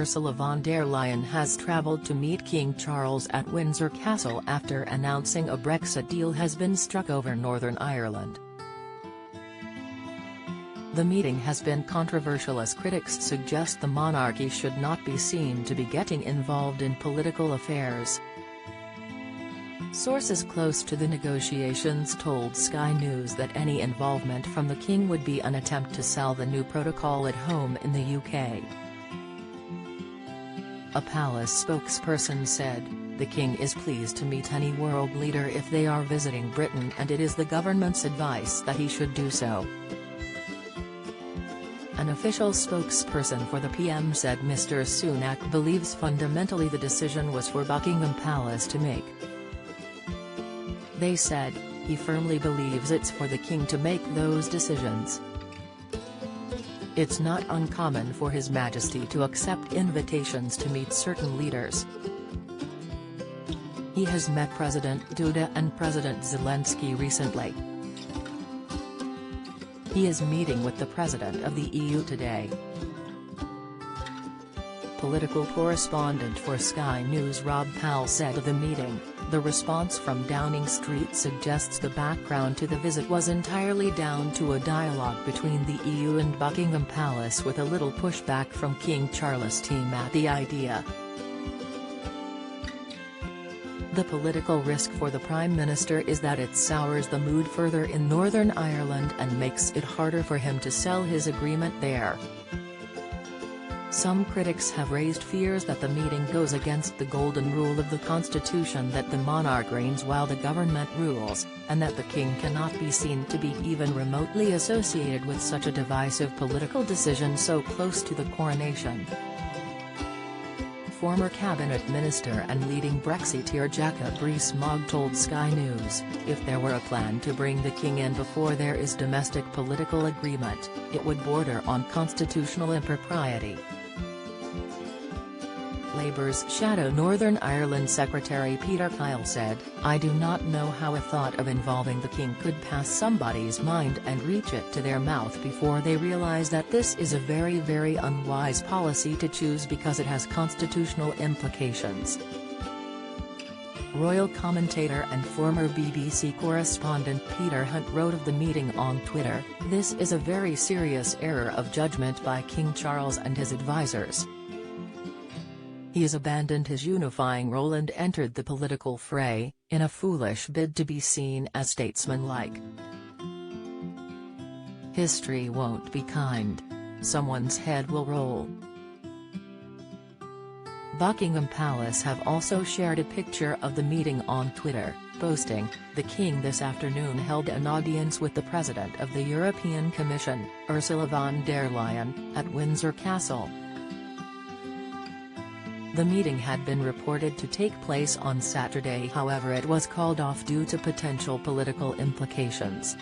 Ursula von der Leyen has travelled to meet King Charles at Windsor Castle after announcing a Brexit deal has been struck over Northern Ireland. The meeting has been controversial as critics suggest the monarchy should not be seen to be getting involved in political affairs. Sources close to the negotiations told Sky News that any involvement from the King would be an attempt to sell the new protocol at home in the UK. A palace spokesperson said, "The King is pleased to meet any world leader if they are visiting Britain, and it is the government's advice that he should do so." An official spokesperson for the PM said Mr. Sunak believes fundamentally the decision was for Buckingham Palace to make. They said, he firmly believes it's for the King to make those decisions. It's not uncommon for His Majesty to accept invitations to meet certain leaders. He has met President Duda and President Zelensky recently. He is meeting with the President of the EU today. Political correspondent for Sky News Rob Powell said of the meeting, "The response from Downing Street suggests the background to the visit was entirely down to a dialogue between the EU and Buckingham Palace with a little pushback from King Charles' team at the idea." The political risk for the Prime Minister is that it sours the mood further in Northern Ireland and makes it harder for him to sell his agreement there. Some critics have raised fears that the meeting goes against the golden rule of the constitution that the monarch reigns while the government rules, and that the King cannot be seen to be even remotely associated with such a divisive political decision so close to the coronation. Former cabinet minister and leading Brexiteer Jacob Rees-Mogg told Sky News, "If there were a plan to bring the King in before there is domestic political agreement, it would border on constitutional impropriety." Labour's shadow Northern Ireland Secretary Peter Kyle said, "I do not know how a thought of involving the King could pass somebody's mind and reach it to their mouth before they realise that this is a very, very unwise policy to choose because it has constitutional implications." Royal commentator and former BBC correspondent Peter Hunt wrote of the meeting on Twitter, "This is a very serious error of judgment by King Charles and his advisers. He has abandoned his unifying role and entered the political fray, in a foolish bid to be seen as statesmanlike. History won't be kind. Someone's head will roll." Buckingham Palace have also shared a picture of the meeting on Twitter, posting, "The King this afternoon held an audience with the President of the European Commission, Ursula von der Leyen, at Windsor Castle." The meeting had been reported to take place on Saturday, however it was called off due to potential political implications.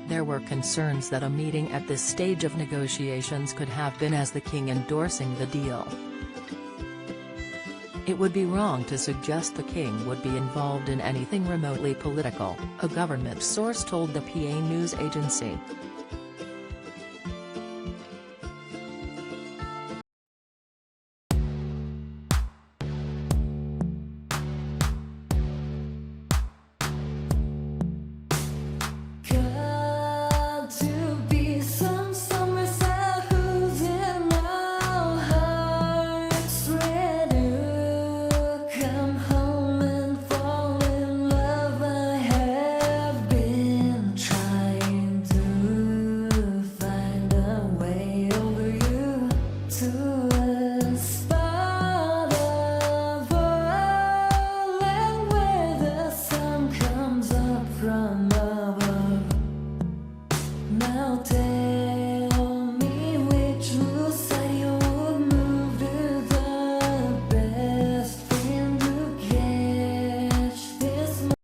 There were concerns that a meeting at this stage of negotiations could have been as the King endorsing the deal. "It would be wrong to suggest the King would be involved in anything remotely political," a government source told the PA news agency.